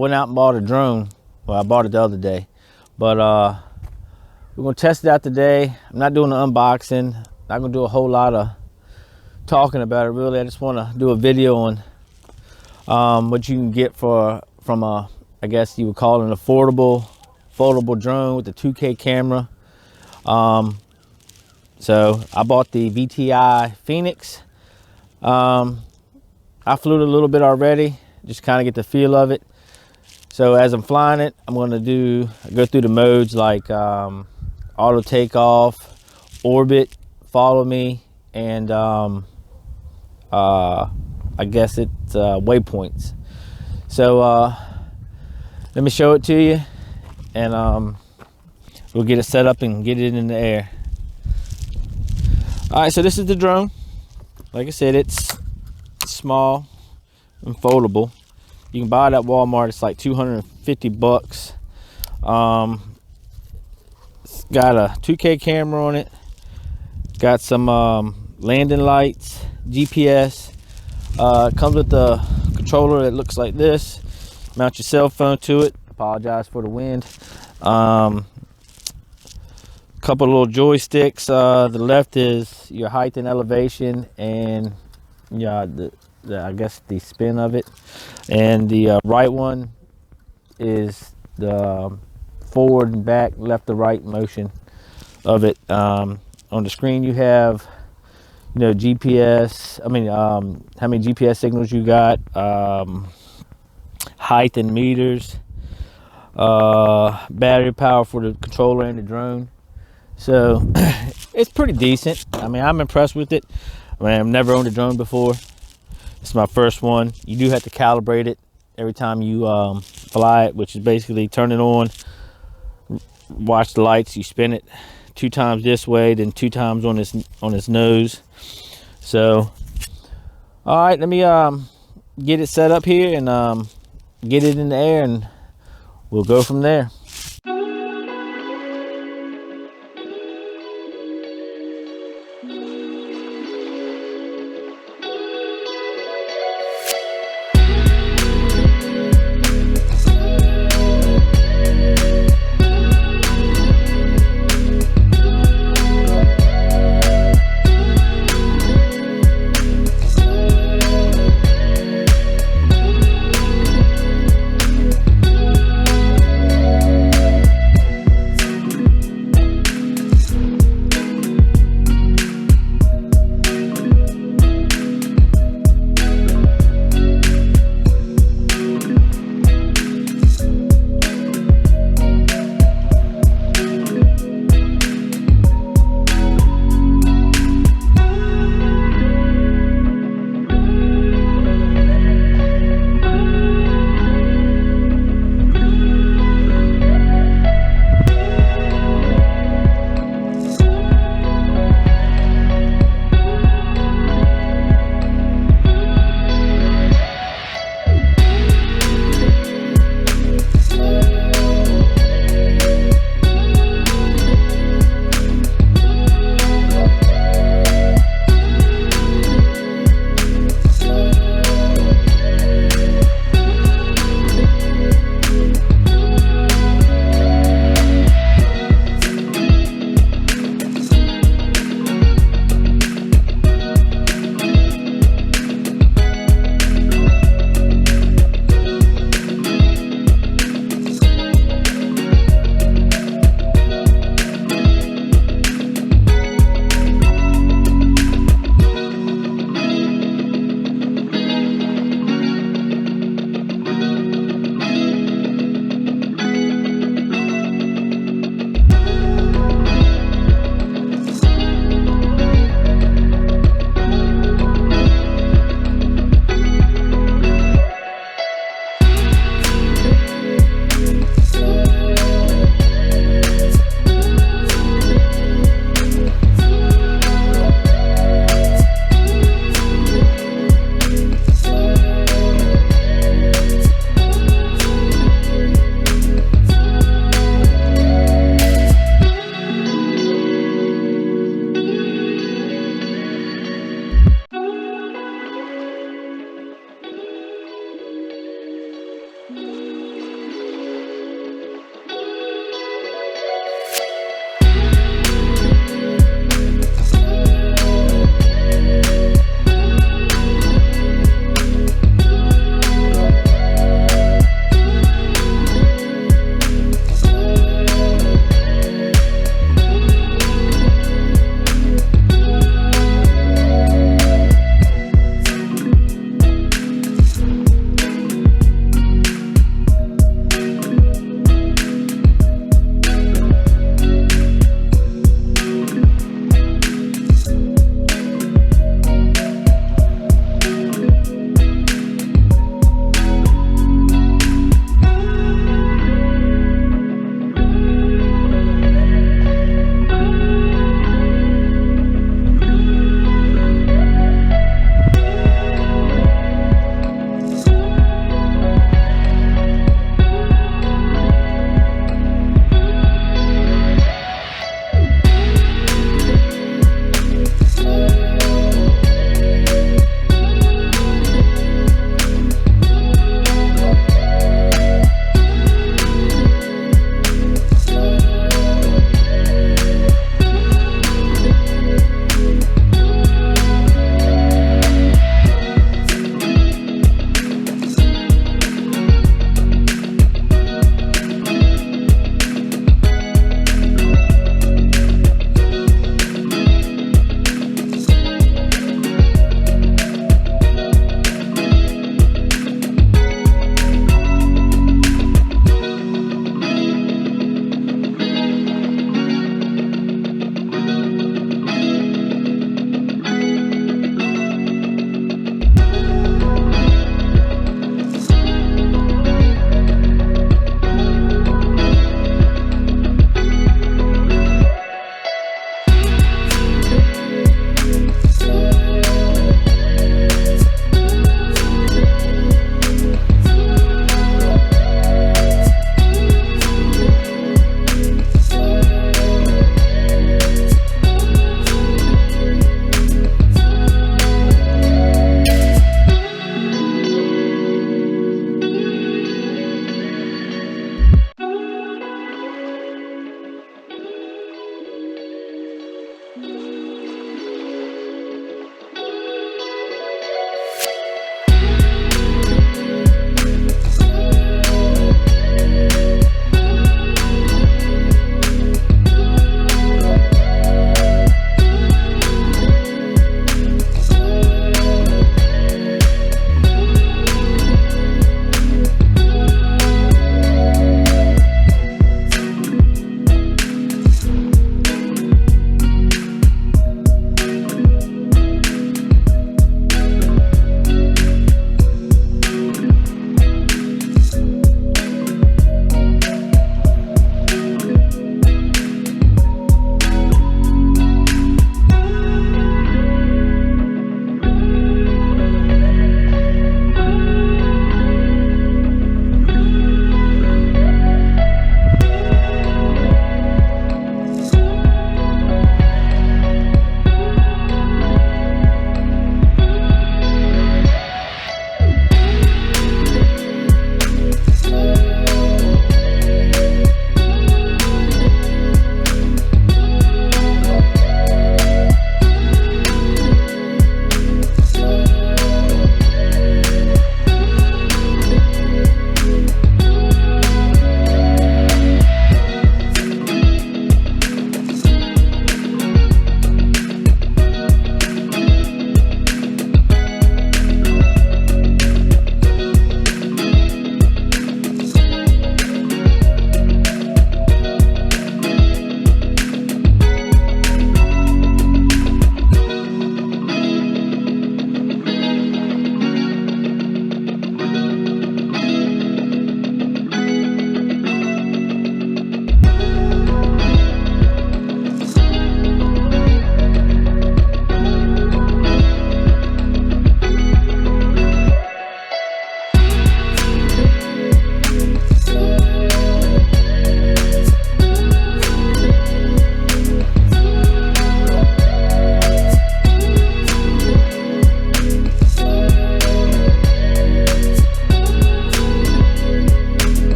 went out and bought a drone. Well, I bought it the other day, but we're gonna test it out today. I'm not doing an unboxing. Not gonna do a whole lot of talking about it really. I just want to do a video on what you can get from a, I guess you would call it an affordable foldable drone with a 2K camera. So I bought the VTI Phoenix. I flew it a little bit already, just kind of get the feel of it. So as I'm flying it, I'm going to go through the modes like auto takeoff, orbit, follow me, and I guess it's waypoints. So let me show it to you, and we'll get it set up and get it in the air. All right, so this is the drone. Like I said, it's small and foldable. You can buy it at Walmart. It's like 250 bucks. It's got a 2K camera on it. Got some landing lights, GPS. Comes with a controller that looks like this. Mount your cell phone to it. Apologize for the wind. Couple of little joysticks. The left is your height and elevation, and yeah, I guess the spin of it, and the right one is the forward and back, left to right motion of it. On the screen you have, you know, GPS. I mean, how many GPS signals you got, height in meters, battery power for the controller and the drone. So it's pretty decent. I mean, I'm impressed with it. I mean, I've never owned a drone before. It's my first one. You do have to calibrate it every time you fly it, which is basically turn it on, watch the lights, you spin it 2 times this way, then 2 times on its nose. So all right, let me get it set up here and get it in the air, and we'll go from there.